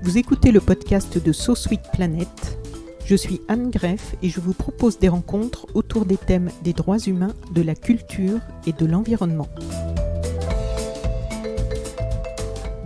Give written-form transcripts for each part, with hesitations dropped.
Vous écoutez le podcast de So Sweet Planet. Je suis Anne Greff et je vous propose des rencontres autour des thèmes des droits humains, de la culture et de l'environnement.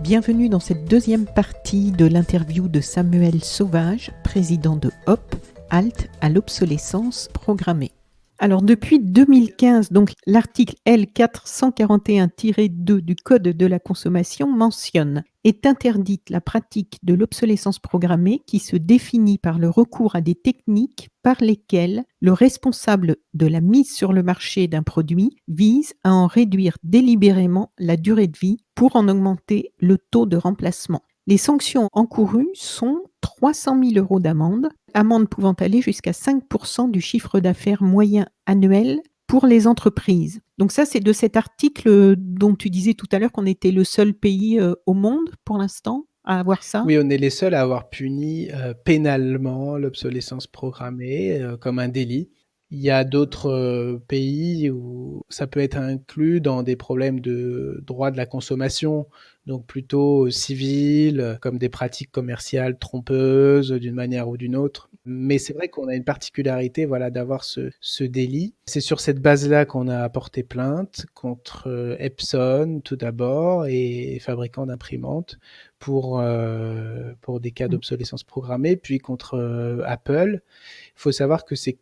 Bienvenue dans cette deuxième partie de l'interview de Samuel Sauvage, président de HOP, Halte à l'obsolescence programmée. Alors depuis 2015, donc l'article L441-2 du Code de la consommation mentionne « Est interdite la pratique de l'obsolescence programmée qui se définit par le recours à des techniques par lesquelles le responsable de la mise sur le marché d'un produit vise à en réduire délibérément la durée de vie pour en augmenter le taux de remplacement. Les sanctions encourues sont 300 000 € d'amende, amende pouvant aller jusqu'à 5% du chiffre d'affaires moyen annuel pour les entreprises. Donc ça, c'est de cet article dont tu disais tout à l'heure qu'on était le seul pays au monde pour l'instant à avoir ça. Oui, on est les seuls à avoir puni pénalement l'obsolescence programmée comme un délit. Il y a d'autres pays où ça peut être inclus dans des problèmes de droit de la consommation, donc plutôt civil, comme des pratiques commerciales trompeuses d'une manière ou d'une autre. Mais c'est vrai qu'on a une particularité d'avoir ce délit. C'est sur cette base-là qu'on a porté plainte contre Epson tout d'abord et fabricants d'imprimantes pour des cas d'obsolescence programmée, puis contre Apple. Il faut savoir que c'est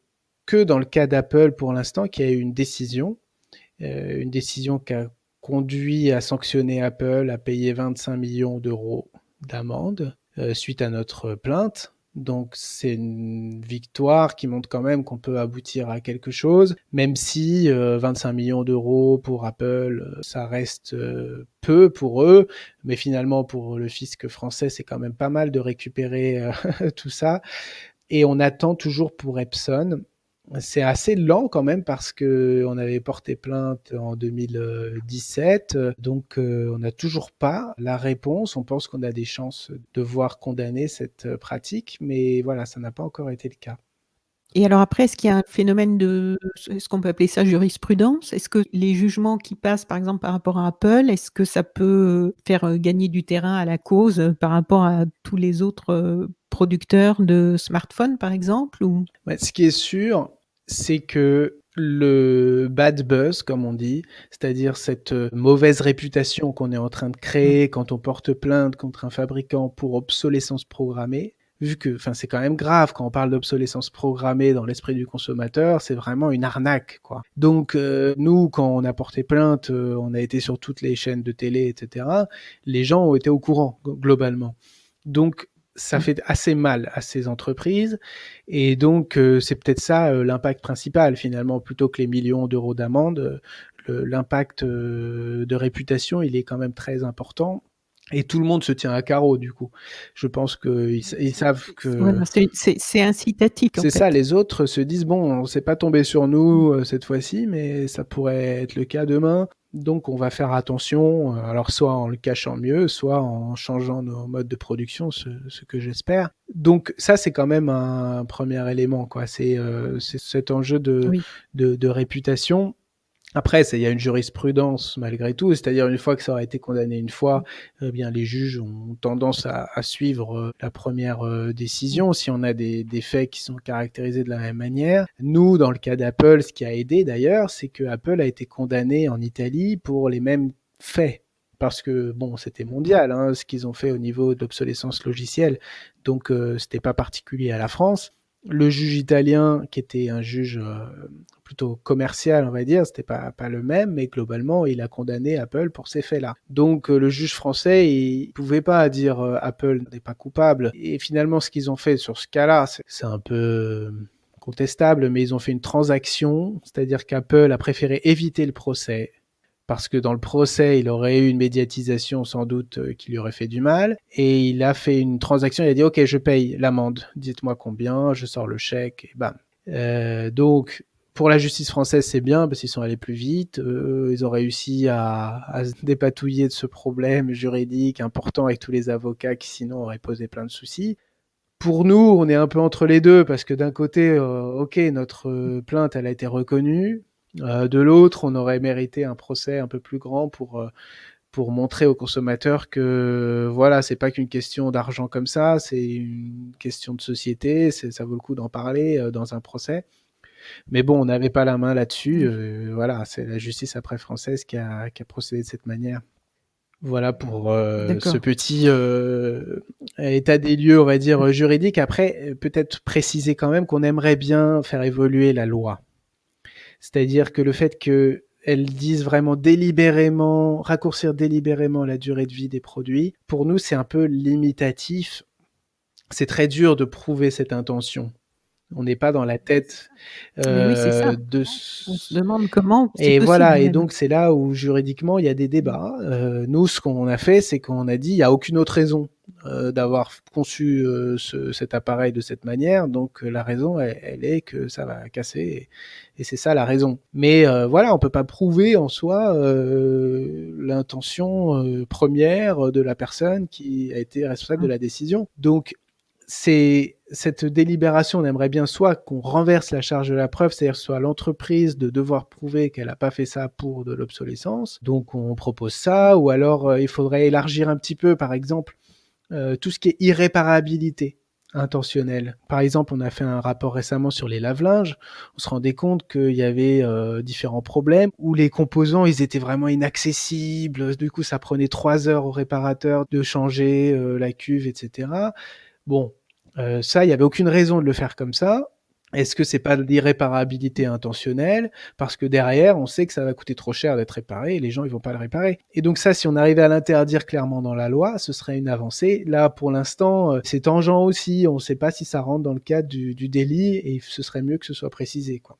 que dans le cas d'Apple pour l'instant qu'il y a eu une décision qui a conduit à sanctionner Apple, à payer 25 millions d'euros d'amende suite à notre plainte. Donc c'est une victoire qui montre quand même qu'on peut aboutir à quelque chose, même si 25 millions d'euros pour Apple, ça reste peu pour eux, mais finalement pour le fisc français, c'est quand même pas mal de récupérer tout ça. Et on attend toujours pour Epson. C'est assez lent quand même parce qu'on avait porté plainte en 2017, donc on n'a toujours pas la réponse. On pense qu'on a des chances de voir condamner cette pratique, mais voilà, ça n'a pas encore été le cas. Et alors après, est-ce qu'il y a un phénomène est-ce qu'on peut appeler ça jurisprudence? Est-ce que les jugements qui passent, par exemple, par rapport à Apple, est-ce que ça peut faire gagner du terrain à la cause par rapport à tous les autres producteurs de smartphones, par exemple, ou... Ouais, ce qui est sûr, c'est que le bad buzz, comme on dit, c'est-à-dire cette mauvaise réputation qu'on est en train de créer quand on porte plainte contre un fabricant pour obsolescence programmée, vu que c'est quand même grave quand on parle d'obsolescence programmée dans l'esprit du consommateur, c'est vraiment une arnaque, quoi. Donc nous, quand on a porté plainte, on a été sur toutes les chaînes de télé, etc. Les gens ont été au courant, globalement. Donc ça fait assez mal à ces entreprises et donc c'est peut-être ça l'impact principal finalement, plutôt que les millions d'euros d'amende. L'impact de réputation, il est quand même très important et tout le monde se tient à carreau du coup. Je pense qu'ils savent que... Voilà, c'est incitatif en C'est fait. ça, les autres se disent, bon, on s'est pas tombé sur nous cette fois-ci, mais ça pourrait être le cas demain. Donc on va faire attention, alors soit en le cachant mieux, soit en changeant nos modes de production, ce que j'espère. Donc ça, c'est quand même un premier élément, quoi. C'est cet enjeu de réputation. Après, il y a une jurisprudence malgré tout, c'est-à-dire une fois que ça aura été condamné une fois, bien les juges ont tendance à suivre la première décision si on a des faits qui sont caractérisés de la même manière. Nous, dans le cas d'Apple, ce qui a aidé d'ailleurs, c'est que Apple a été condamné en Italie pour les mêmes faits. Parce que bon, c'était mondial, hein, ce qu'ils ont fait au niveau d'obsolescence logicielle, donc c'était pas particulier à la France. Le juge italien, qui était un juge plutôt commercial, on va dire, c'était pas le même, mais globalement, il a condamné Apple pour ces faits-là. Donc le juge français, il pouvait pas dire Apple n'est pas coupable. Et finalement, ce qu'ils ont fait sur ce cas-là, c'est un peu contestable, mais ils ont fait une transaction, c'est-à-dire qu'Apple a préféré éviter le procès, parce que dans le procès, il aurait eu une médiatisation sans doute qui lui aurait fait du mal. Et il a fait une transaction, il a dit « Ok, je paye l'amende, dites-moi combien, je sors le chèque, et bam ». Donc, pour la justice française, c'est bien, parce qu'ils sont allés plus vite. Ils ont réussi à se dépatouiller de ce problème juridique important avec tous les avocats qui sinon auraient posé plein de soucis. Pour nous, on est un peu entre les deux, parce que d'un côté, ok, notre plainte, elle a été reconnue. De l'autre, on aurait mérité un procès un peu plus grand pour pour montrer aux consommateurs que voilà, c'est pas qu'une question d'argent comme ça, c'est une question de société, ça vaut le coup d'en parler dans un procès. Mais bon, on n'avait pas la main là-dessus. Voilà, c'est la justice après française qui a procédé de cette manière. Voilà pour ce petit état des lieux, on va dire, juridique. Après, peut-être préciser quand même qu'on aimerait bien faire évoluer la loi. C'est-à-dire que le fait qu'elle dise vraiment délibérément, raccourcir délibérément la durée de vie des produits, pour nous, c'est un peu limitatif. C'est très dur de prouver cette intention. On n'est pas dans la tête Oui, c'est ça. de... On se demande comment c'est Et voilà, possible et même. donc c'est là où juridiquement il y a des débats. Nous, ce qu'on a fait, c'est qu'on a dit il n'y a aucune autre raison d'avoir conçu cet appareil de cette manière. Donc la raison, elle est que ça va casser, et c'est ça la raison. Mais voilà, on peut pas prouver en soi l'intention première de la personne qui a été responsable de la décision. Donc c'est cette délibération, on aimerait bien soit qu'on renverse la charge de la preuve, c'est-à-dire soit l'entreprise de devoir prouver qu'elle n'a pas fait ça pour de l'obsolescence, donc on propose ça, ou alors il faudrait élargir un petit peu, par exemple, tout ce qui est irréparabilité intentionnelle. Par exemple, on a fait un rapport récemment sur les lave-linges, on se rendait compte qu'il y avait différents problèmes, où les composants, ils étaient vraiment inaccessibles, du coup ça prenait 3 heures au réparateur de changer la cuve, etc. Bon, ça, il n'y avait aucune raison de le faire comme ça. Est-ce que c'est pas de l'irréparabilité intentionnelle? Parce que derrière, on sait que ça va coûter trop cher d'être réparé et les gens, ils vont pas le réparer. Et donc ça, si on arrivait à l'interdire clairement dans la loi, ce serait une avancée. Là, pour l'instant, c'est tangent aussi. On ne sait pas si ça rentre dans le cadre du délit et ce serait mieux que ce soit précisé, quoi.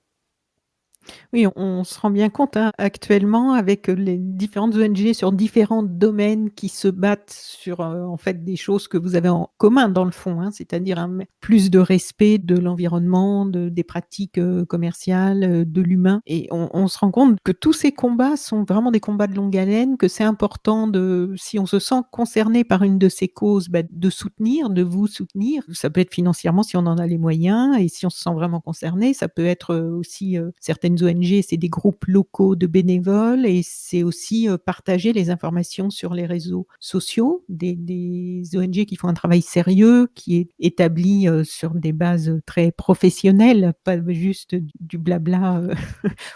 Oui, on se rend bien compte, hein, actuellement avec les différentes ONG sur différents domaines qui se battent sur, en fait, des choses que vous avez en commun dans le fond, hein, c'est-à-dire plus de respect de l'environnement, des pratiques commerciales, de l'humain, et on se rend compte que tous ces combats sont vraiment des combats de longue haleine, que c'est important si on se sent concerné par une de ces causes, de vous soutenir. Ça peut être financièrement si on en a les moyens, et si on se sent vraiment concerné, ça peut être aussi certaines ONG, c'est des groupes locaux de bénévoles, et c'est aussi partager les informations sur les réseaux sociaux, des ONG qui font un travail sérieux, qui est établi sur des bases très professionnelles, pas juste du blabla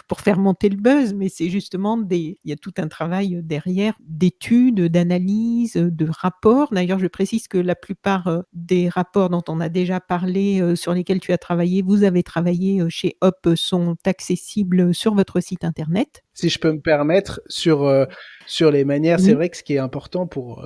pour faire monter le buzz, mais c'est justement il y a tout un travail derrière d'études, d'analyses, de rapports. D'ailleurs, je précise que la plupart des rapports dont on a déjà parlé, sur lesquels tu as travaillé, vous avez travaillé chez Hop, sont accessibles sur votre site internet. Si je peux me permettre, sur les manières, c'est Oui. vrai que ce qui est important pour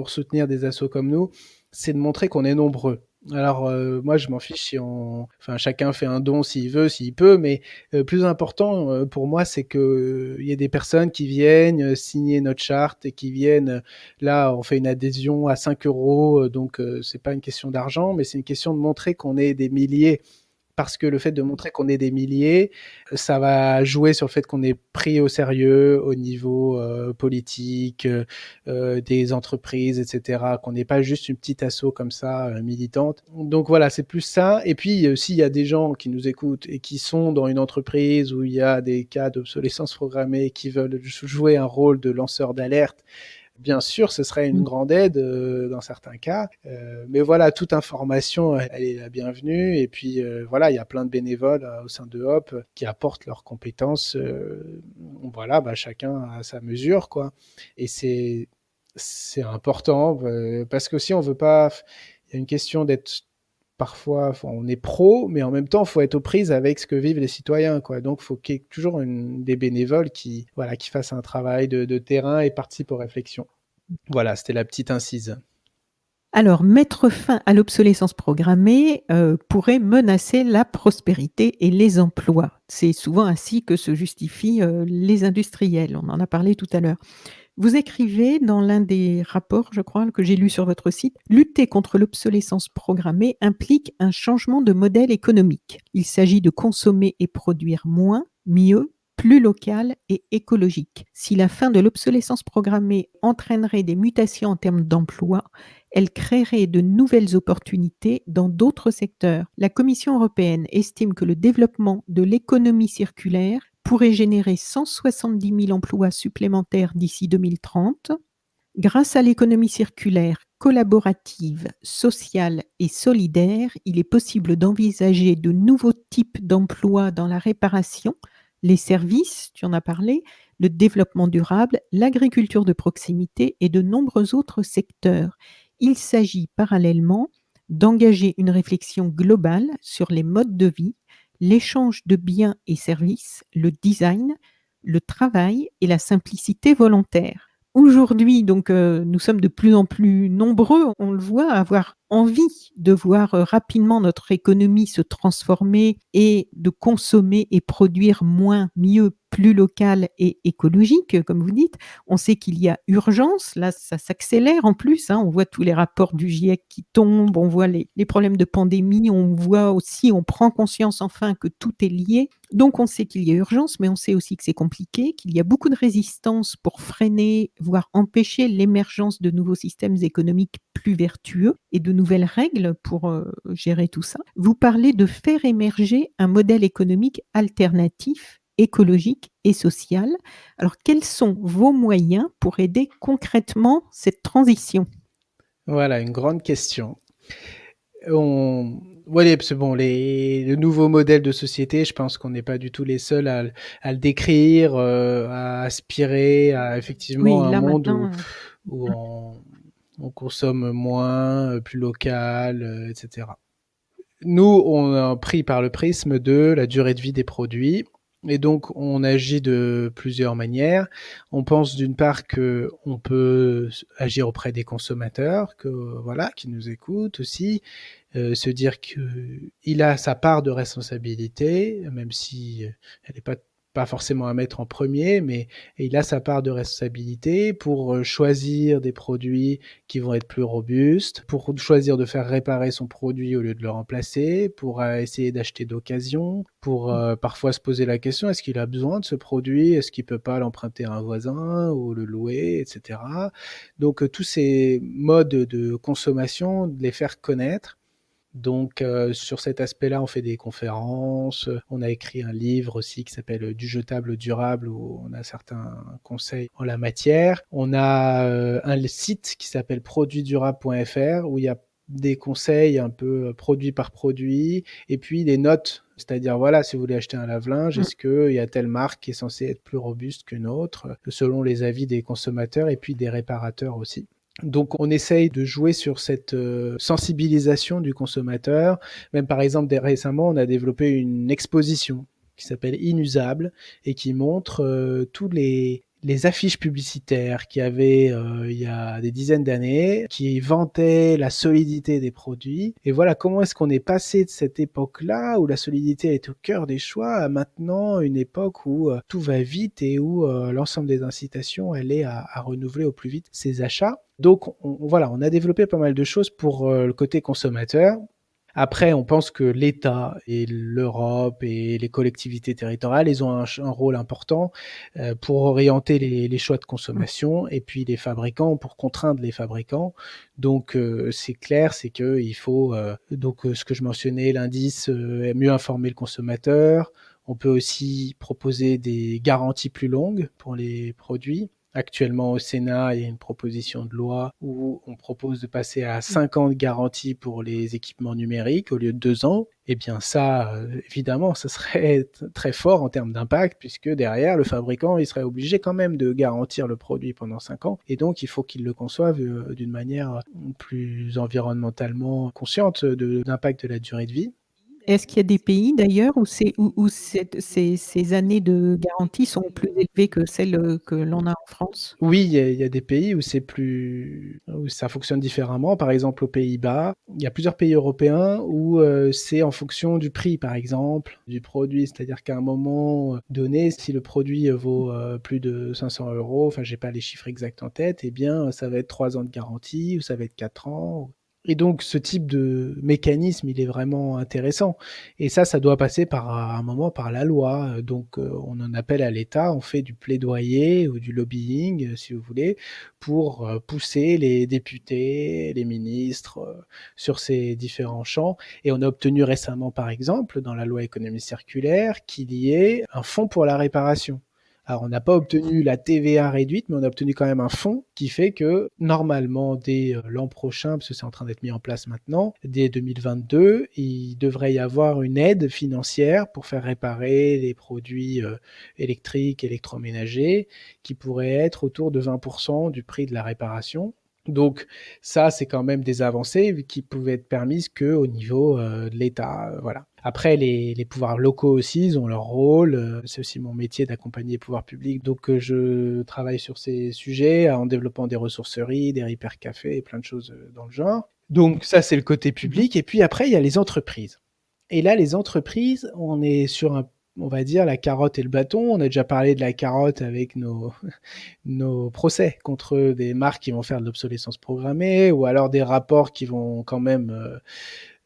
soutenir des assos comme nous, c'est de montrer qu'on est nombreux. Alors moi, je m'en fiche si enfin chacun fait un don s'il veut, s'il peut, mais plus important pour moi, c'est que il y ait des personnes qui viennent signer notre charte et qui viennent. Là, on fait une adhésion à 5 euros, donc c'est pas une question d'argent, mais c'est une question de montrer qu'on est des milliers. Parce que le fait de montrer qu'on est des milliers, ça va jouer sur le fait qu'on est pris au sérieux au niveau politique, des entreprises, etc. Qu'on n'est pas juste une petite asso comme ça, militante. Donc voilà, c'est plus ça. Et puis, s'il y a des gens qui nous écoutent et qui sont dans une entreprise où il y a des cas d'obsolescence programmée, qui veulent jouer un rôle de lanceur d'alerte, bien sûr, ce serait une grande aide dans certains cas. Mais voilà, toute information, elle est la bienvenue. Et puis voilà, il y a plein de bénévoles au sein de Hop qui apportent leurs compétences. Voilà, chacun à sa mesure, quoi. Et c'est important parce que si on veut pas, il y a une question d'être parfois, on est pro, mais en même temps, il faut être aux prises avec ce que vivent les citoyens, quoi. Donc, il faut qu'il y ait toujours des bénévoles qui fassent un travail de terrain et participent aux réflexions. Voilà, c'était la petite incise. Alors, mettre fin à l'obsolescence programmée pourrait menacer la prospérité et les emplois. C'est souvent ainsi que se justifient les industriels. On en a parlé tout à l'heure. Vous écrivez dans l'un des rapports, je crois, que j'ai lu sur votre site, lutter contre l'obsolescence programmée implique un changement de modèle économique. Il s'agit de consommer et produire moins, mieux, plus local et écologique. Si la fin de l'obsolescence programmée entraînerait des mutations en termes d'emploi, elle créerait de nouvelles opportunités dans d'autres secteurs. La Commission européenne estime que le développement de l'économie circulaire pourrait générer 170 000 emplois supplémentaires d'ici 2030. Grâce à l'économie circulaire, collaborative, sociale et solidaire, il est possible d'envisager de nouveaux types d'emplois dans la réparation, les services, tu en as parlé, le développement durable, l'agriculture de proximité et de nombreux autres secteurs. Il s'agit parallèlement d'engager une réflexion globale sur les modes de vie, l'échange de biens et services, le design, le travail et la simplicité volontaire. Aujourd'hui, donc, nous sommes de plus en plus nombreux, on le voit, à avoir envie de voir rapidement notre économie se transformer et de consommer et produire moins, mieux, plus local et écologique, comme vous dites. On sait qu'il y a urgence, là ça s'accélère en plus, hein, on voit tous les rapports du GIEC qui tombent, on voit les problèmes de pandémie, on voit aussi, on prend conscience enfin que tout est lié. Donc on sait qu'il y a urgence, mais on sait aussi que c'est compliqué, qu'il y a beaucoup de résistance pour freiner, voire empêcher l'émergence de nouveaux systèmes économiques plus vertueux et de nouvelles règles pour gérer tout ça. Vous parlez de faire émerger un modèle économique alternatif, écologique et social. Alors quels sont vos moyens pour aider concrètement cette transition? Voilà, une grande question. Ouais, c'est bon, le nouveau modèle de société, je pense qu'on n'est pas du tout les seuls à le décrire, à aspirer à effectivement Oui, un là monde maintenant, où on consomme moins, plus local, etc. Nous, on est pris par le prisme de la durée de vie des produits. Et donc, on agit de plusieurs manières. On pense d'une part que on peut agir auprès des consommateurs, que voilà, qui nous écoutent aussi, se dire qu'il a sa part de responsabilité, même si elle n'est pas forcément à mettre en premier, mais il a sa part de responsabilité pour choisir des produits qui vont être plus robustes, pour choisir de faire réparer son produit au lieu de le remplacer, pour essayer d'acheter d'occasion, pour parfois se poser la question, est-ce qu'il a besoin de ce produit? Est-ce qu'il ne peut pas l'emprunter à un voisin ou le louer, etc. Donc tous ces modes de consommation, de les faire connaître. Donc sur cet aspect-là, on fait des conférences, on a écrit un livre aussi qui s'appelle Du jetable durable où on a certains conseils en la matière. On a un site qui s'appelle produitdurable.fr où il y a des conseils un peu produit par produit et puis des notes. C'est-à-dire, voilà, si vous voulez acheter un lave-linge, est-ce qu'il y a telle marque qui est censée être plus robuste qu'une autre, selon les avis des consommateurs et puis des réparateurs aussi. Donc on essaye de jouer sur cette sensibilisation du consommateur. Même par exemple, récemment, on a développé une exposition qui s'appelle Inusable et qui montre tous les affiches publicitaires qu'il y avait il y a des dizaines d'années, qui vantaient la solidité des produits. Et voilà, comment est-ce qu'on est passé de cette époque-là, où la solidité est au cœur des choix, à maintenant une époque où tout va vite et où l'ensemble des incitations, elle est à renouveler au plus vite ses achats. Donc voilà, on a développé pas mal de choses pour le côté consommateur. Après, on pense que l'État et l'Europe et les collectivités territoriales, ils ont un rôle important pour orienter les choix de consommation et puis les fabricants pour contraindre les fabricants. Donc c'est clair, c'est qu'il faut, ce que je mentionnais, l'indice, mieux informer le consommateur. On peut aussi proposer des garanties plus longues pour les produits. Actuellement, au Sénat, il y a une proposition de loi où on propose de passer à 5 ans de garantie pour les équipements numériques au lieu de 2 ans. Eh bien ça, évidemment, ça serait très fort en termes d'impact puisque derrière, le fabricant, il serait obligé quand même de garantir le produit pendant 5 ans. Et donc, il faut qu'il le conçoive d'une manière plus environnementalement consciente de l'impact de la durée de vie. Est-ce qu'il y a des pays d'ailleurs où ces années de garantie sont plus élevées que celles que l'on a en France? Oui, il y a des pays où où ça fonctionne différemment. Par exemple, aux Pays-Bas, il y a plusieurs pays européens où c'est en fonction du prix, par exemple, du produit. C'est-à-dire qu'à un moment donné, si le produit vaut plus de 500 euros, enfin, j'ai pas les chiffres exacts en tête, eh bien, ça va être 3 ans de garantie ou ça va être 4 ans. Et donc, ce type de mécanisme, il est vraiment intéressant. Et ça doit passer à un moment par la loi. Donc, on en appelle à l'État, on fait du plaidoyer ou du lobbying, si vous voulez, pour pousser les députés, les ministres sur ces différents champs. Et on a obtenu récemment, par exemple, dans la loi économie circulaire, qu'il y ait un fonds pour la réparation. Alors, on n'a pas obtenu la TVA réduite, mais on a obtenu quand même un fonds qui fait que, normalement, dès l'an prochain, parce que c'est en train d'être mis en place maintenant, dès 2022, il devrait y avoir une aide financière pour faire réparer les produits électriques, électroménagers, qui pourrait être autour de 20% du prix de la réparation. Donc ça, c'est quand même des avancées qui pouvaient être permises qu'au niveau de l'État. Voilà. Après, les pouvoirs locaux aussi, ils ont leur rôle. C'est aussi mon métier d'accompagner les pouvoirs publics. Donc je travaille sur ces sujets en développant des ressourceries, des hypercafés et plein de choses dans le genre. Donc ça, c'est le côté public. Et puis après, il y a les entreprises. Et là, les entreprises, on est sur on va dire, la carotte et le bâton. On a déjà parlé de la carotte avec nos procès contre des marques qui vont faire de l'obsolescence programmée, ou alors des rapports qui vont quand même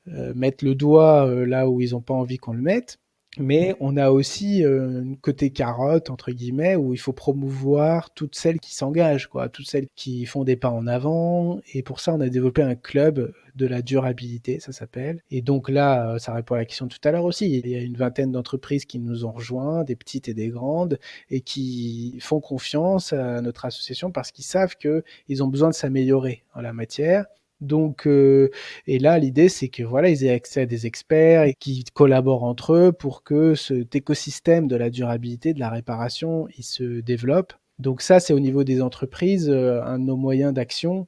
mettre le doigt là où ils n'ont pas envie qu'on le mette. Mais on a aussi un côté carotte, entre guillemets, où il faut promouvoir toutes celles qui s'engagent, quoi, toutes celles qui font des pas en avant. Et pour ça, on a développé un club de la durabilité, ça s'appelle. Et donc là, ça répond à la question de tout à l'heure aussi. Il y a une vingtaine d'entreprises qui nous ont rejoints, des petites et des grandes, et qui font confiance à notre association parce qu'ils savent qu'ils ont besoin de s'améliorer en la matière. Donc, et là, l'idée, c'est que voilà, ils aient accès à des experts et qu'ils collaborent entre eux pour que cet écosystème de la durabilité, de la réparation, il se développe. Donc ça, c'est au niveau des entreprises, un de nos moyens d'action.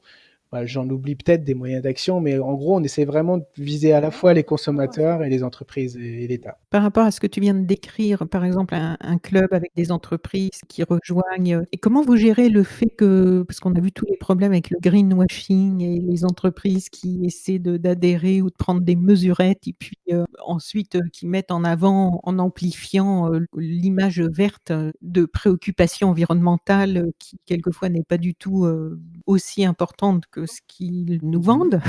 J'en oublie peut-être des moyens d'action, mais en gros, on essaie vraiment de viser à la fois les consommateurs et les entreprises et l'État. Par rapport à ce que tu viens de décrire, par exemple un club avec des entreprises qui rejoignent, et comment vous gérez le fait que parce qu'on a vu tous les problèmes avec le greenwashing et les entreprises qui essaient d'adhérer ou de prendre des mesurettes et puis, ensuite, qui mettent en avant, en amplifiant, l'image verte, de préoccupation environnementale, qui quelquefois n'est pas du tout, aussi importante que ce qu'ils nous vendent,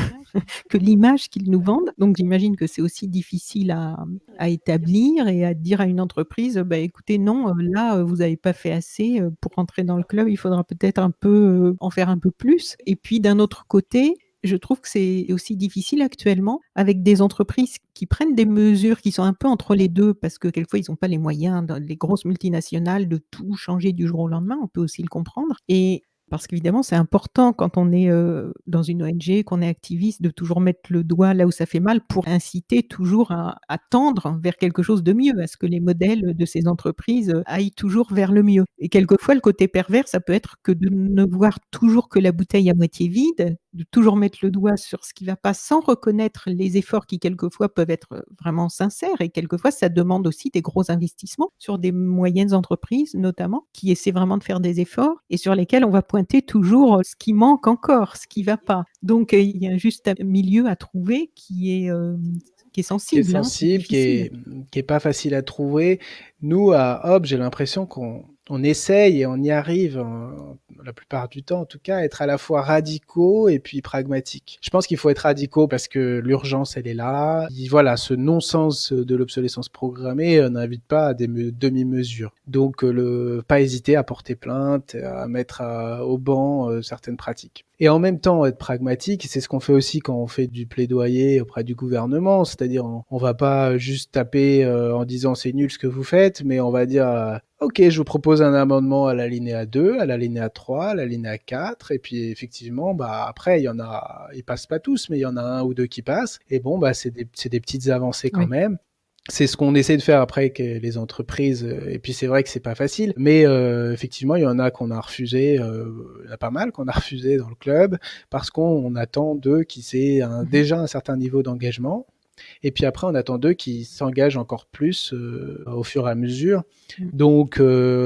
que l'image qu'ils nous vendent. Donc j'imagine que c'est aussi difficile à établir et à dire à une entreprise: «Bah, écoutez, non, là, vous avez pas fait assez, pour rentrer dans le club, il faudra peut-être un peu, en faire un peu plus». Et puis d'un autre côté, je trouve que c'est aussi difficile actuellement avec des entreprises qui prennent des mesures qui sont un peu entre les 2 parce que quelquefois ils ont pas les moyens, dans les grosses multinationales, de tout changer du jour au lendemain, on peut aussi le comprendre. Et parce qu'évidemment, c'est important quand on est, dans une ONG, qu'on est activiste, de toujours mettre le doigt là où ça fait mal pour inciter toujours à tendre vers quelque chose de mieux, à ce que les modèles de ces entreprises, aillent toujours vers le mieux. Et quelquefois, le côté pervers, ça peut être que de ne voir toujours que la bouteille à moitié vide, de toujours mettre le doigt sur ce qui ne va pas, sans reconnaître les efforts qui quelquefois peuvent être, vraiment sincères. Et quelquefois, ça demande aussi des gros investissements sur des moyennes entreprises notamment, qui essaient vraiment de faire des efforts et sur lesquels on va pointer toujours, ce qui manque encore, ce qui ne va pas. Donc, il y a un juste milieu à trouver qui est Qui est sensible, hein, c'est sensible, difficile. qui est pas facile à trouver. Nous, à Hop, j'ai l'impression qu'on essaye et on y arrive, la plupart du temps en tout cas, à être à la fois radicaux et puis pragmatiques. Je pense qu'il faut être radicaux parce que l'urgence, elle est là. Voilà, ce non-sens de l'obsolescence programmée n'invite pas à des demi-mesures. Donc, pas hésiter à porter plainte, à mettre au banc certaines pratiques. Et en même temps, être pragmatique, c'est ce qu'on fait aussi quand on fait du plaidoyer auprès du gouvernement, c'est-à-dire on va pas juste taper en disant c'est nul ce que vous faites, mais on va dire ok, je vous propose un amendement à l'alinéa 2, à l'alinéa 3, à l'alinéa 4, et puis effectivement, bah après, ils passent pas tous, mais il y en a un ou deux qui passent, et bon, bah c'est des petites avancées quand Oui. même. C'est ce qu'on essaie de faire après avec les entreprises, et puis c'est vrai que c'est pas facile, mais effectivement, il y en a qu'on a refusé, il y en a pas mal qu'on a refusé dans le club, parce qu'on attend d'eux qu'ils aient Mmh. déjà un certain niveau d'engagement, et puis après, on attend d'eux qui s'engagent encore plus au fur et à mesure. Mmh. Donc,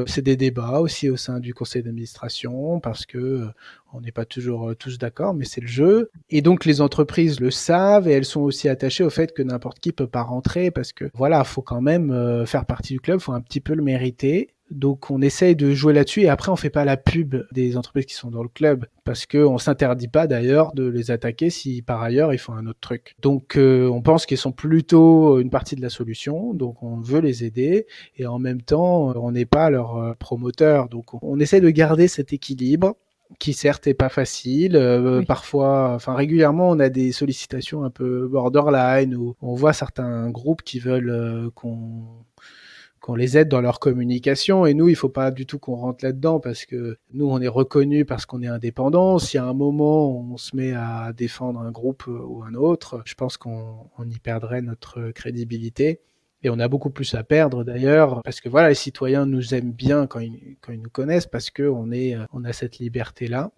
c'est des débats aussi au sein du conseil d'administration parce que on n'est pas toujours tous d'accord, mais c'est le jeu. Et donc, les entreprises le savent et elles sont aussi attachées au fait que n'importe qui peut pas rentrer parce que voilà, faut quand même faire partie du club, faut un petit peu le mériter. Donc on essaye de jouer là-dessus et après on fait pas la pub des entreprises qui sont dans le club parce qu'on s'interdit pas d'ailleurs de les attaquer si par ailleurs ils font un autre truc. Donc on pense qu'ils sont plutôt une partie de la solution, donc on veut les aider et en même temps on n'est pas leur promoteur. Donc on essaie de garder cet équilibre qui certes est pas facile. Oui. Parfois, enfin régulièrement, on a des sollicitations un peu borderline où on voit certains groupes qui veulent qu'on les aide dans leur communication. Et nous, il faut pas du tout qu'on rentre là-dedans parce que nous, on est reconnus parce qu'on est indépendant. Si à un moment, on se met à défendre un groupe ou un autre, je pense qu'on y perdrait notre crédibilité. Et on a beaucoup plus à perdre d'ailleurs, parce que voilà, les citoyens nous aiment bien quand ils nous connaissent, parce qu'on on a cette liberté-là.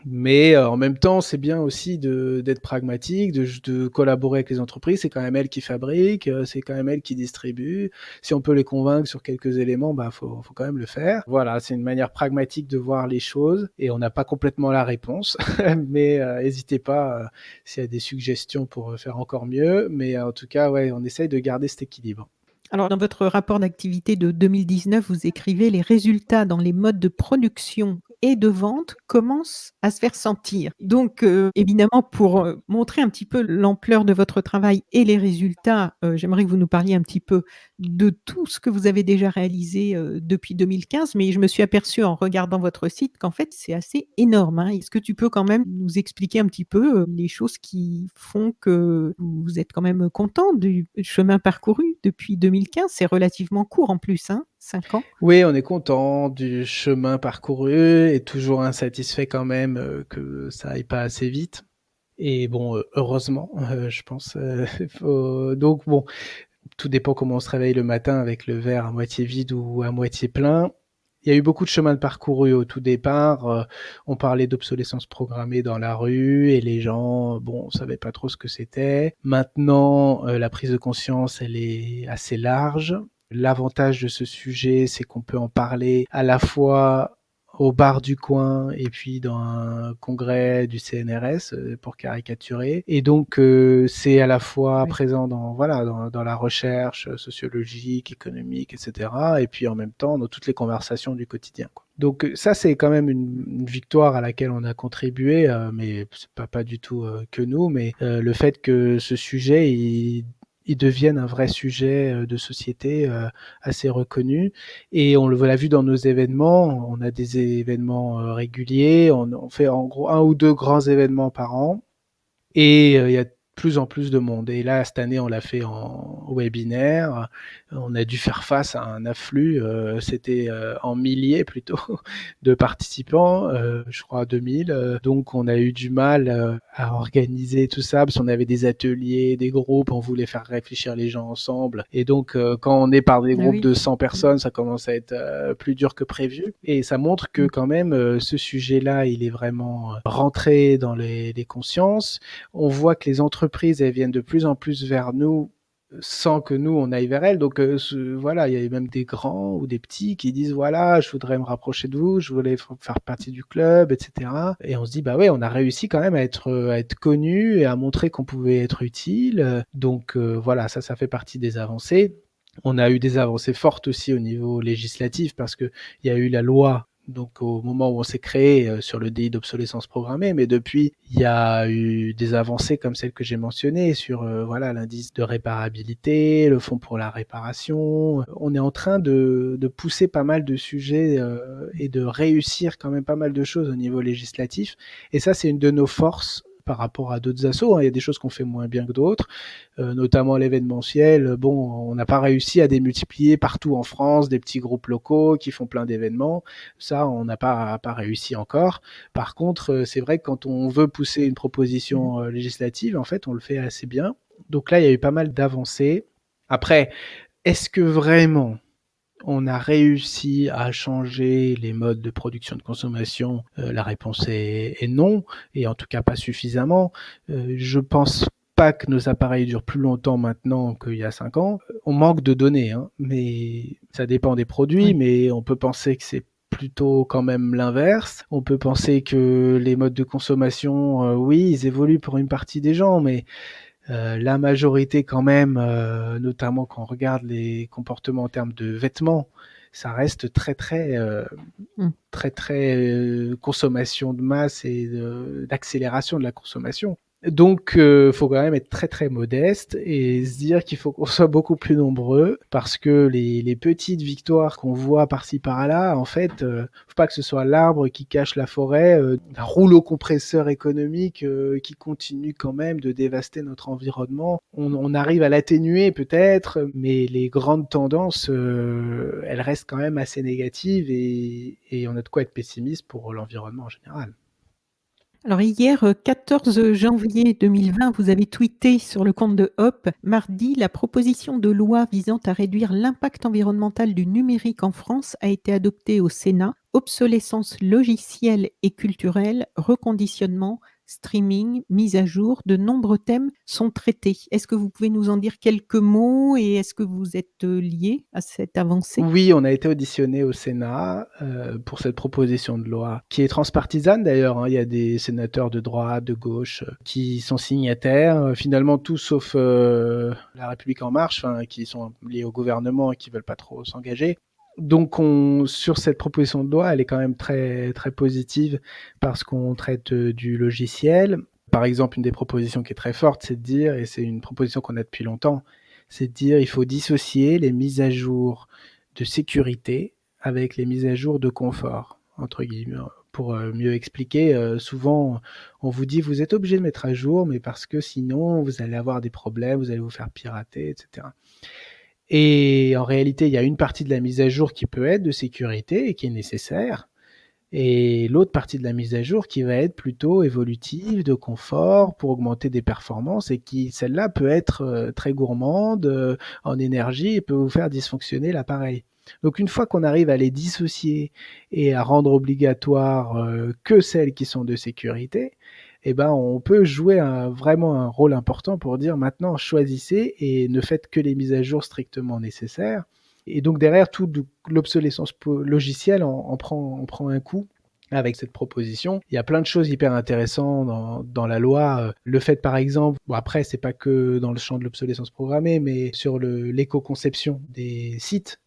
Mais en même temps, c'est bien aussi d'être pragmatique, de collaborer avec les entreprises. C'est quand même elles qui fabriquent, c'est quand même elles qui distribuent. Si on peut les convaincre sur quelques éléments, bah faut quand même le faire. Voilà, c'est une manière pragmatique de voir les choses et on n'a pas complètement la réponse, mais n'hésitez pas s'il y a des suggestions pour faire encore mieux. Mais en tout cas, ouais, on essaye de garder cet équilibre. Alors, dans votre rapport d'activité de 2019, vous écrivez: «Les résultats dans les modes de production et de vente commencent à se faire sentir». Donc, évidemment, pour, montrer un petit peu l'ampleur de votre travail et les résultats, j'aimerais que vous nous parliez un petit peu de tout ce que vous avez déjà réalisé, depuis 2015. Mais je me suis aperçue en regardant votre site qu'en fait, c'est assez énorme, hein. Est-ce que tu peux quand même nous expliquer un petit peu, les choses qui font que vous êtes quand même content du chemin parcouru depuis 2015? C'est relativement court en plus, hein, 5 ans? Oui, on est content du chemin parcouru et toujours insatisfait quand même que ça aille pas assez vite. Et bon, heureusement, je pense. Donc bon, tout dépend comment on se réveille le matin avec le verre à moitié vide ou à moitié plein. Il y a eu beaucoup de chemin de parcouru au tout départ. On parlait d'obsolescence programmée dans la rue et les gens, bon, on savait pas trop ce que c'était. Maintenant, la prise de conscience, elle est assez large. L'avantage de ce sujet, c'est qu'on peut en parler à la fois au bar du coin et puis dans un congrès du CNRS pour caricaturer. Et donc c'est à la fois Oui. présent dans voilà dans la recherche sociologique, économique, etc. Et puis en même temps dans toutes les conversations du quotidien, quoi. Donc ça c'est quand même une victoire à laquelle on a contribué, mais c'est pas du tout que nous, mais le fait que ce sujet il devienne un vrai sujet de société assez reconnu. Et on l'a vu dans nos événements, on a des événements réguliers, on fait en gros 1 ou 2 grands événements par an et il y a de plus en plus de monde. Et là, cette année, on l'a fait en webinaire. On a dû faire face à un afflux, c'était en milliers plutôt de participants, je crois 2000. Donc on a eu du mal à organiser tout ça parce qu'on avait des ateliers, des groupes, on voulait faire réfléchir les gens ensemble. Et donc quand on est par des Ah groupes oui. de 100 personnes, ça commence à être plus dur que prévu. Et ça montre que Mmh. quand même ce sujet-là, il est vraiment rentré dans les consciences. On voit que les entreprises, elles viennent de plus en plus vers nous sans que nous, on aille vers elles. Donc voilà, il y a même des grands ou des petits qui disent, voilà, je voudrais me rapprocher de vous, je voulais faire partie du club, etc. Et on se dit, bah ouais, on a réussi quand même à être connu et à montrer qu'on pouvait être utile. Donc voilà, ça fait partie des avancées. On a eu des avancées fortes aussi au niveau législatif parce qu'il y a eu la loi donc au moment où on s'est créé sur le délit d'obsolescence programmée, mais depuis, il y a eu des avancées comme celles que j'ai mentionnées sur voilà l'indice de réparabilité, le fonds pour la réparation. On est en train de pousser pas mal de sujets et de réussir quand même pas mal de choses au niveau législatif. Et ça, c'est une de nos forces par rapport à d'autres assos. Il y a des choses qu'on fait moins bien que d'autres, notamment l'événementiel. Bon, on n'a pas réussi à démultiplier partout en France des petits groupes locaux qui font plein d'événements. Ça, on n'a pas réussi encore. Par contre, c'est vrai que quand on veut pousser une Mmh. proposition législative, en fait, on le fait assez bien. Donc là, il y a eu pas mal d'avancées. Après, est-ce que vraiment on a réussi à changer les modes de production de consommation? La réponse est non, et en tout cas pas suffisamment. Je pense pas que nos appareils durent plus longtemps maintenant qu'il y a 5 ans. On manque de données, hein, mais ça dépend des produits, Oui. mais on peut penser que c'est plutôt quand même l'inverse. On peut penser que les modes de consommation, oui, ils évoluent pour une partie des gens, mais la majorité quand même, notamment quand on regarde les comportements en termes de vêtements, ça reste très très Mmh. très très consommation de masse et d'accélération de la consommation. Donc, faut quand même être très très modeste et se dire qu'il faut qu'on soit beaucoup plus nombreux parce que les petites victoires qu'on voit par-ci par-là, en fait, faut pas que ce soit l'arbre qui cache la forêt, un rouleau compresseur économique qui continue quand même de dévaster notre environnement. On arrive à l'atténuer peut-être, mais les grandes tendances, elles restent quand même assez négatives et on a de quoi être pessimiste pour l'environnement en général. Alors hier, 14 janvier 2020, vous avez tweeté sur le compte de Hop: «Mardi, la proposition de loi visant à réduire l'impact environnemental du numérique en France a été adoptée au Sénat. Obsolescence logicielle et culturelle, reconditionnement, streaming, mise à jour, de nombreux thèmes sont traités». Est-ce que vous pouvez nous en dire quelques mots et est-ce que vous êtes, lié à cette avancée? Oui, on a été auditionné au Sénat, pour cette proposition de loi qui est transpartisane d'ailleurs, hein. Il y a des sénateurs de droite, de gauche, qui sont signataires, finalement tous sauf, La République en marche, enfin qui sont liés au gouvernement et qui veulent pas trop s'engager. Donc on sur cette proposition de loi, elle est quand même très très positive parce qu'on traite, du logiciel. Par exemple, une des propositions qui est très forte, c'est de dire et c'est une proposition qu'on a depuis longtemps, c'est de dire: «Il faut dissocier les mises à jour de sécurité avec les mises à jour de confort, entre guillemets. Pour mieux expliquer, souvent on vous dit vous êtes obligé de mettre à jour, mais parce que sinon vous allez avoir des problèmes, vous allez vous faire pirater, etc. Et en réalité, il y a une partie de la mise à jour qui peut être de sécurité et qui est nécessaire, et l'autre partie de la mise à jour qui va être plutôt évolutive, de confort, pour augmenter des performances et qui, celle-là, peut être très gourmande en énergie et peut vous faire dysfonctionner l'appareil. Donc une fois qu'on arrive à les dissocier et à rendre obligatoires que celles qui sont de sécurité, eh ben, on peut jouer vraiment un rôle important pour dire maintenant choisissez et ne faites que les mises à jour strictement nécessaires. Et donc derrière, toute l'obsolescence logicielle on prend un coup avec cette proposition. Il y a plein de choses hyper intéressantes dans la loi. Le fait, par exemple, bon après, c'est pas que dans le champ de l'obsolescence programmée, mais sur l'éco-conception des sites.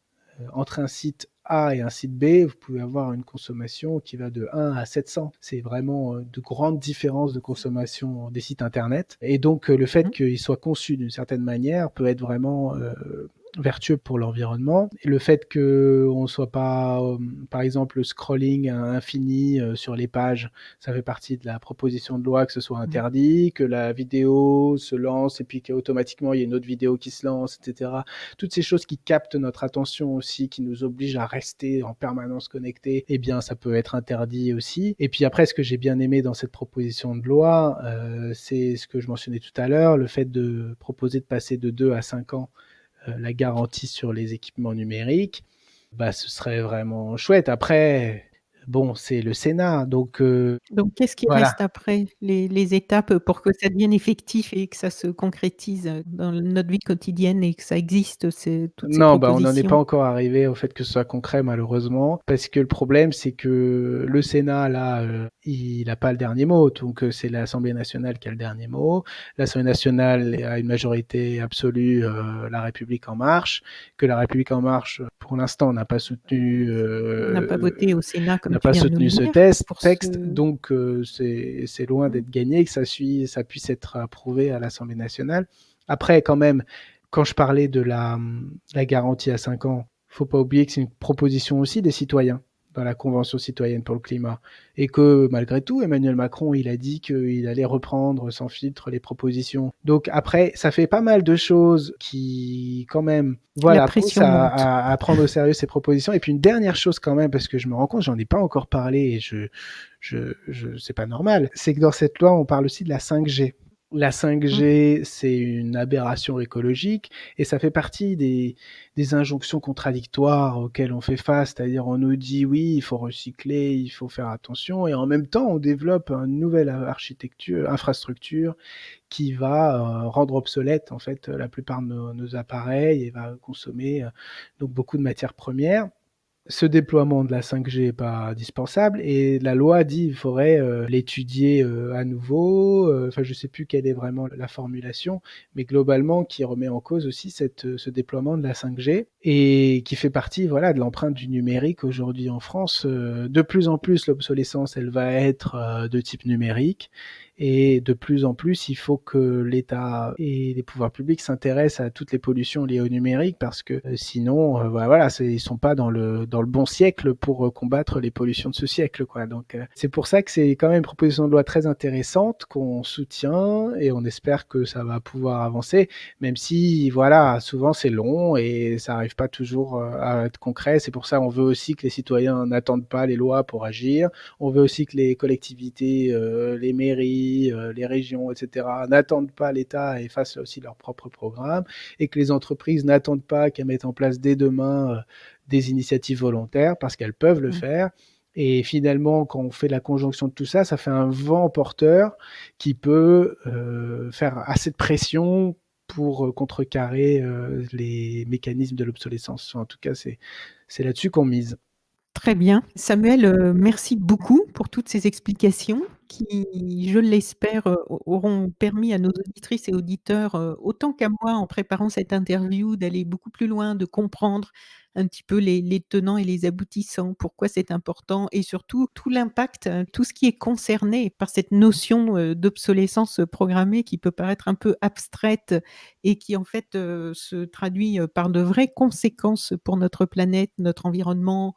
Entre un site A et un site B, vous pouvez avoir une consommation qui va de 1 à 700. C'est vraiment de grandes différences de consommation des sites internet. Et donc, le fait Mmh. qu'ils soient conçus d'une certaine manière peut être vraiment vertueux pour l'environnement. Et le fait qu'on ne soit pas, par exemple, le scrolling à infini sur les pages, ça fait partie de la proposition de loi que ce soit Mmh. interdit, que la vidéo se lance et puis qu'automatiquement il y a une autre vidéo qui se lance, etc. Toutes ces choses qui captent notre attention aussi, qui nous obligent à rester en permanence connectés, eh bien ça peut être interdit aussi. Et puis après, ce que j'ai bien aimé dans cette proposition de loi, c'est ce que je mentionnais tout à l'heure, le fait de proposer de passer de 2 à 5 ans la garantie sur les équipements numériques, bah, ce serait vraiment chouette. Après, bon, c'est le Sénat, donc Donc qu'est-ce qui voilà. reste après? Les étapes pour que ça devienne effectif et que ça se concrétise, dans notre vie quotidienne et que ça existe, toutes ces Non, bah, on n'en est pas propositions? encore arrivé au fait que ce soit concret malheureusement, parce que le problème c'est que le Sénat là, il a pas le dernier mot, donc c'est l'Assemblée nationale qui a le dernier mot. L'Assemblée nationale a une majorité absolue, La République en marche, que La République en marche, pour l'instant N'a pas voté au Sénat comme n'a tu pas viens de nous le soutenu ce dire pour texte, ce donc c'est loin mmh, d'être gagné que ça puisse être approuvé à l'Assemblée nationale. Après quand même, quand je parlais de la garantie à 5 ans, faut pas oublier que c'est une proposition aussi des citoyens dans la Convention citoyenne pour le climat. Et que malgré tout, Emmanuel Macron, il a dit qu'il allait reprendre sans filtre les propositions. Donc après, ça fait pas mal de choses qui, quand même, la voilà, poussent pression monte. à prendre au sérieux ces propositions. Et puis une dernière chose quand même, parce que je me rends compte, j'en ai pas encore parlé et c'est pas normal, c'est que dans cette loi, on parle aussi de la 5G. La Mmh. 5G, c'est une aberration écologique et ça fait partie des injonctions contradictoires auxquelles on fait face, c'est-à-dire on nous dit oui, il faut recycler, il faut faire attention, et en même temps on développe une nouvelle infrastructure qui va rendre obsolète en fait la plupart de nos appareils et va consommer donc beaucoup de matières premières. Ce déploiement de la 5G est pas indispensable et la loi dit il faudrait l'étudier à nouveau. Enfin, je sais plus quelle est vraiment la formulation, mais globalement qui remet en cause aussi ce déploiement de la 5G. et qui fait partie de l'empreinte du numérique aujourd'hui en France. De plus en plus, l'obsolescence, elle va être de type numérique, et de plus en plus, il faut que l'État et les pouvoirs publics s'intéressent à toutes les pollutions liées au numérique, parce que sinon, ils sont pas dans le bon siècle pour combattre les pollutions de ce siècle, quoi. Donc, c'est pour ça que c'est quand même une proposition de loi très intéressante qu'on soutient, et on espère que ça va pouvoir avancer, même si, souvent c'est long et ça arrive pas toujours à être concret. C'est pour ça qu'on veut aussi que les citoyens n'attendent pas les lois pour agir. On veut aussi que les collectivités, les mairies, les régions, etc., n'attendent pas l'État et fassent aussi leur propre programme, et que les entreprises n'attendent pas qu'elles mettent en place dès demain des initiatives volontaires, parce qu'elles peuvent le faire. Et finalement, quand on fait la conjonction de tout ça, ça fait un vent porteur qui peut faire assez de pression pour contrecarrer les mécanismes de l'obsolescence. En tout cas, c'est là-dessus qu'on mise. Très bien. Samuel, merci beaucoup pour toutes ces explications qui, je l'espère, auront permis à nos auditrices et auditeurs, autant qu'à moi en préparant cette interview, d'aller beaucoup plus loin, de comprendre un petit peu les tenants et les aboutissants, pourquoi c'est important, et surtout tout l'impact, tout ce qui est concerné par cette notion, d'obsolescence programmée, qui peut paraître un peu abstraite et qui en fait, se traduit, par de vraies conséquences pour notre planète, notre environnement,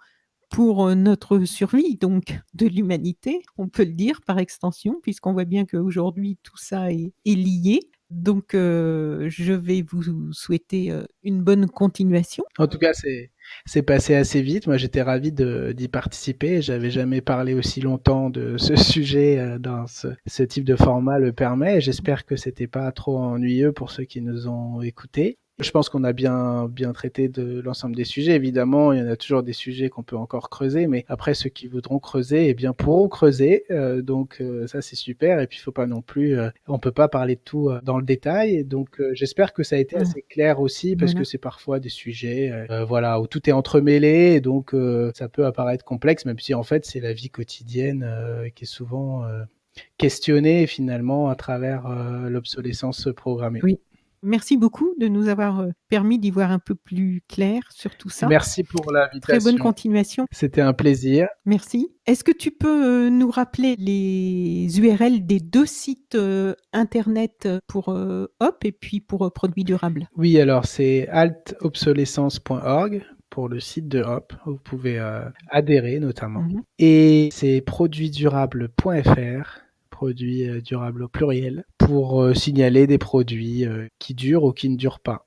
pour notre survie, donc de l'humanité, on peut le dire par extension, puisqu'on voit bien qu'aujourd'hui tout ça est lié. Donc, je vais vous souhaiter une bonne continuation. En tout cas, c'est passé assez vite. Moi, j'étais ravi d'y participer. J'avais jamais parlé aussi longtemps de ce sujet dans ce type de format le permet. J'espère que c'était pas trop ennuyeux pour ceux qui nous ont écoutés. Je pense qu'on a bien traité de l'ensemble des sujets. Évidemment, il y en a toujours des sujets qu'on peut encore creuser, mais après, ceux qui voudront creuser, pourront creuser. Donc, ça, c'est super. Et puis, il faut pas non plus, on peut pas parler de tout dans le détail. Donc, j'espère que ça a été assez clair aussi, parce que c'est parfois des sujets, où tout est entremêlé, et donc ça peut apparaître complexe, même si en fait, c'est la vie quotidienne qui est souvent questionnée finalement à travers l'obsolescence programmée. Oui. Merci beaucoup de nous avoir permis d'y voir un peu plus clair sur tout ça. Merci pour l'invitation. Très bonne continuation. C'était un plaisir. Merci. Est-ce que tu peux nous rappeler les URL des 2 sites internet pour Hop et puis pour Produits Durables? Oui, alors c'est haltobsolescence.org pour le site de Hop. Vous pouvez adhérer notamment. Et c'est produitsdurables.fr, produits durables au pluriel, pour signaler des produits qui durent ou qui ne durent pas.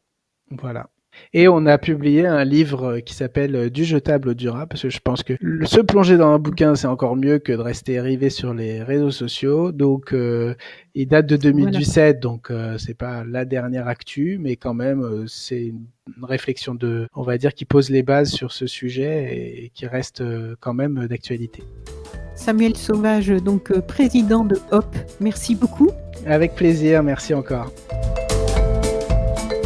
Voilà. Et on a publié un livre qui s'appelle Du jetable au durable, parce que je pense que se plonger dans un bouquin, c'est encore mieux que de rester rivé sur les réseaux sociaux. Donc, il date de 2017, donc c'est pas la dernière actu, mais quand même, c'est une réflexion on va dire, qui pose les bases sur ce sujet et qui reste quand même d'actualité. Samuel Sauvage, donc président de Hop, merci beaucoup. Avec plaisir, merci encore.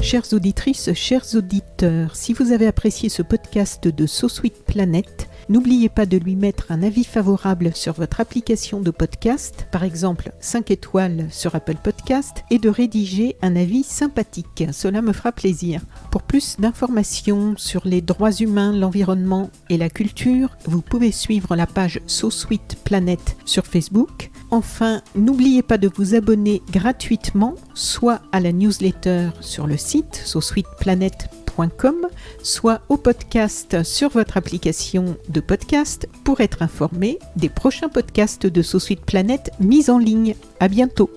Chères auditrices, chers auditeurs, si vous avez apprécié ce podcast de So Sweet Planet, n'oubliez pas de lui mettre un avis favorable sur votre application de podcast, par exemple 5 étoiles sur Apple Podcast, et de rédiger un avis sympathique. Cela me fera plaisir. Pour plus d'informations sur les droits humains, l'environnement et la culture, vous pouvez suivre la page So Sweet Planet sur Facebook. Enfin, n'oubliez pas de vous abonner gratuitement, soit à la newsletter sur le site sosweetplanet.com, soit au podcast sur votre application de podcast pour être informé des prochains podcasts de So Sweet Planet mis en ligne. À bientôt.